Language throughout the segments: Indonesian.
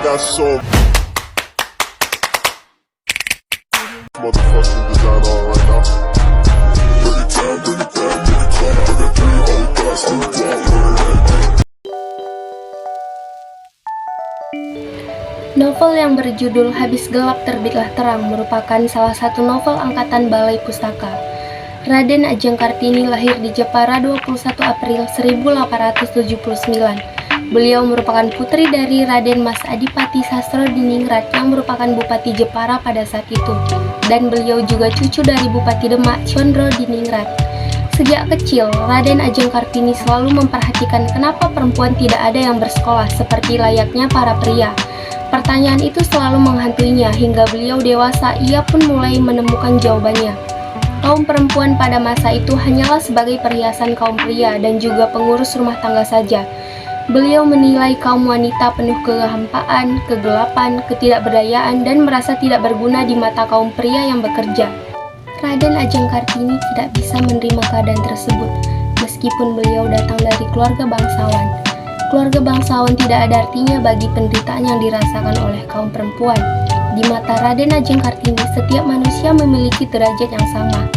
got so motherfucking design on right now. Bring it down, bring it down, bring it down. I got three old guys to Novel yang berjudul Habis Gelap Terbitlah Terang merupakan salah satu novel angkatan Balai Pustaka. Raden Ajeng Kartini lahir di Jepara 21 April 1879. Beliau merupakan putri dari Raden Mas Adipati Sastrodiningrat yang merupakan Bupati Jepara pada saat itu, dan beliau juga cucu dari Bupati Demak Condrodiningrat. Sejak kecil, Raden Ajeng Kartini selalu memperhatikan kenapa perempuan tidak ada yang bersekolah seperti layaknya para pria. Pertanyaan itu selalu menghantuinya hingga beliau dewasa, ia pun mulai menemukan jawabannya. Kaum perempuan pada masa itu hanyalah sebagai perhiasan kaum pria dan juga pengurus rumah tangga saja. Beliau menilai kaum wanita penuh kehampaan, kegelapan, ketidakberdayaan, dan merasa tidak berguna di mata kaum pria yang bekerja. Raden Ajeng Kartini tidak bisa menerima keadaan tersebut, meskipun beliau datang dari keluarga bangsawan. Keluarga bangsawan tidak ada artinya bagi penderitaan yang dirasakan oleh kaum perempuan. Di mata Raden Ajeng Kartini, setiap manusia memiliki derajat yang sama.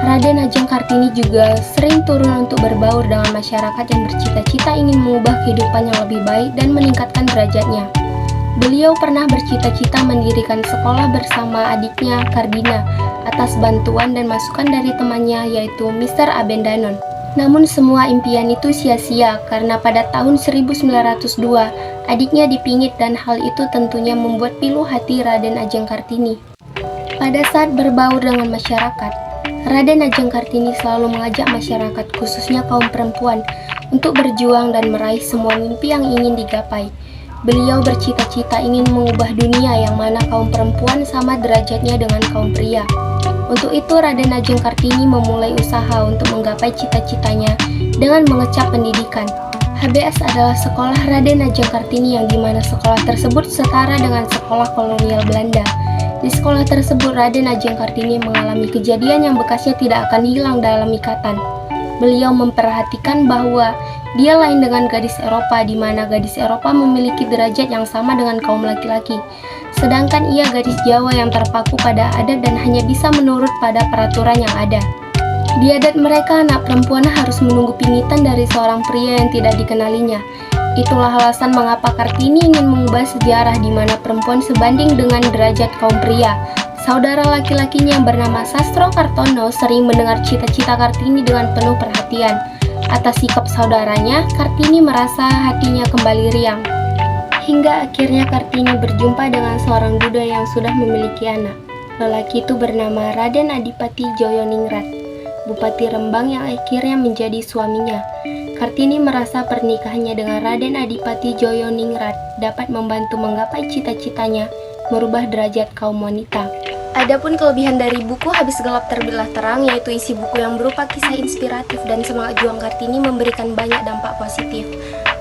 Raden Ajeng Kartini juga sering turun untuk berbaur dengan masyarakat yang bercita-cita ingin mengubah kehidupan yang lebih baik dan meningkatkan derajatnya. Beliau pernah bercita-cita mendirikan sekolah bersama adiknya Kardina atas bantuan dan masukan dari temannya yaitu Mr. Abendanon. Namun semua impian itu sia-sia karena pada tahun 1902 adiknya dipingit dan hal itu tentunya membuat pilu hati Raden Ajeng Kartini. Pada saat berbaur dengan masyarakat, Raden Ajeng Kartini selalu mengajak masyarakat khususnya kaum perempuan untuk berjuang dan meraih semua mimpi yang ingin digapai. Beliau bercita-cita ingin mengubah dunia yang mana kaum perempuan sama derajatnya dengan kaum pria. Untuk itu Raden Ajeng Kartini memulai usaha untuk menggapai cita-citanya dengan mengecap pendidikan. HBS adalah sekolah Raden Ajeng Kartini yang dimana sekolah tersebut setara dengan sekolah kolonial Belanda. Di sekolah tersebut Raden Ajeng Kartini mengalami kejadian yang bekasnya tidak akan hilang dalam ikatan. Beliau memperhatikan bahwa dia lain dengan gadis Eropa, di mana gadis Eropa memiliki derajat yang sama dengan kaum laki-laki. Sedangkan ia gadis Jawa yang terpaku pada adat dan hanya bisa menurut pada peraturan yang ada. Di adat mereka, anak perempuan harus menunggu pingitan dari seorang pria yang tidak dikenalinya. Itulah alasan mengapa Kartini ingin mengubah sejarah di mana perempuan sebanding dengan derajat kaum pria. Saudara laki-lakinya yang bernama Sastro Kartono sering mendengar cita-cita Kartini dengan penuh perhatian. Atas sikap saudaranya, Kartini merasa hatinya kembali riang. Hingga akhirnya Kartini berjumpa dengan seorang duda yang sudah memiliki anak. Lelaki itu bernama Raden Adipati Joyoningrat, Bupati Rembang yang akhirnya menjadi suaminya. Kartini merasa pernikahannya dengan Raden Adipati Joyoningrat dapat membantu menggapai cita-citanya, merubah derajat kaum wanita. Adapun kelebihan dari buku Habis Gelap Terbitlah Terang yaitu isi buku yang berupa kisah inspiratif dan semangat juang Kartini memberikan banyak dampak positif.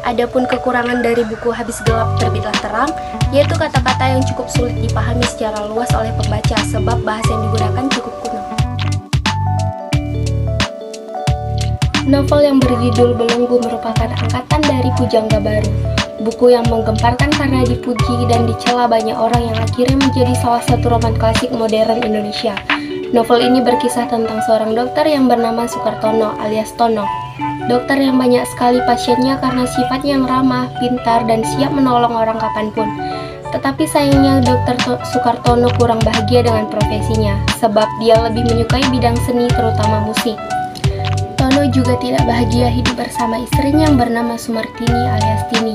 Adapun kekurangan dari buku Habis Gelap Terbitlah Terang yaitu kata-kata yang cukup sulit dipahami secara luas oleh pembaca sebab bahasa yang digunakan cukup kuno. Novel yang berjudul Belenggu merupakan angkatan dari Pujangga Baru. Buku yang menggemparkan karena dipuji dan dicela banyak orang yang akhirnya menjadi salah satu roman klasik modern Indonesia. Novel ini berkisah tentang seorang dokter yang bernama Sukartono alias Tono. Dokter yang banyak sekali pasiennya karena sifatnya yang ramah, pintar, dan siap menolong orang kapanpun. Tetapi sayangnya Dr. Sukartono kurang bahagia dengan profesinya, sebab dia lebih menyukai bidang seni terutama musik. Tono juga tidak bahagia hidup bersama istrinya yang bernama Sumartini alias Tini,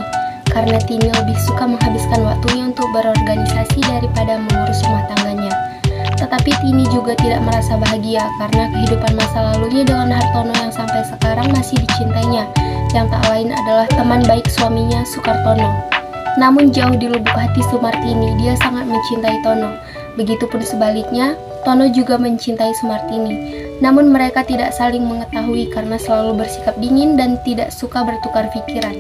karena Tini lebih suka menghabiskan waktunya untuk berorganisasi daripada mengurus rumah tangganya. Tetapi Tini juga tidak merasa bahagia karena kehidupan masa lalunya dengan Hartono yang sampai sekarang masih dicintainya, yang tak lain adalah teman baik suaminya Sukartono. Namun jauh di lubuk hati Sumartini, dia sangat mencintai Tono. Begitupun sebaliknya, Tono juga mencintai Sumartini. Namun mereka tidak saling mengetahui karena selalu bersikap dingin dan tidak suka bertukar pikiran.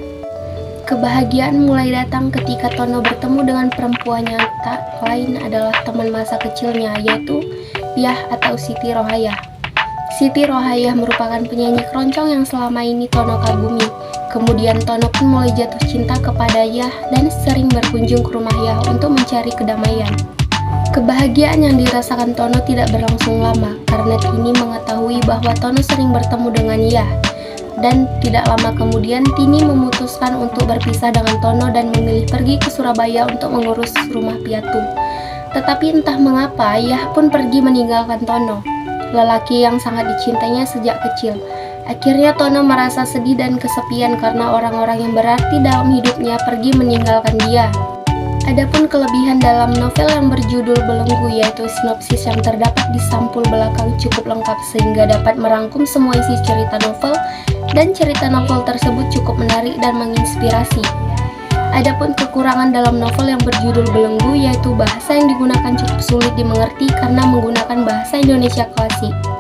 Kebahagiaan mulai datang ketika Tono bertemu dengan perempuan yang tak lain adalah teman masa kecilnya, yaitu Yah atau Siti Rohayah. Siti Rohayah merupakan penyanyi keroncong yang selama ini Tono kagumi. Kemudian Tono pun mulai jatuh cinta kepada Yah dan sering berkunjung ke rumah Yah untuk mencari kedamaian. Kebahagiaan yang dirasakan Tono tidak berlangsung lama karena Tini mengetahui bahwa Tono sering bertemu dengan Yah. Dan tidak lama kemudian Tini memutuskan untuk berpisah dengan Tono dan memilih pergi ke Surabaya untuk mengurus rumah piatu. Tetapi entah mengapa Yah pun pergi meninggalkan Tono, lelaki yang sangat dicintainya sejak kecil. Akhirnya Tono merasa sedih dan kesepian karena orang-orang yang berarti dalam hidupnya pergi meninggalkan dia. Adapun kelebihan dalam novel yang berjudul Belenggu yaitu sinopsis yang terdapat di sampul belakang cukup lengkap sehingga dapat merangkum semua isi cerita novel, dan cerita novel tersebut cukup menarik dan menginspirasi. Adapun kekurangan dalam novel yang berjudul Belenggu yaitu bahasa yang digunakan cukup sulit dimengerti karena menggunakan bahasa Indonesia klasik.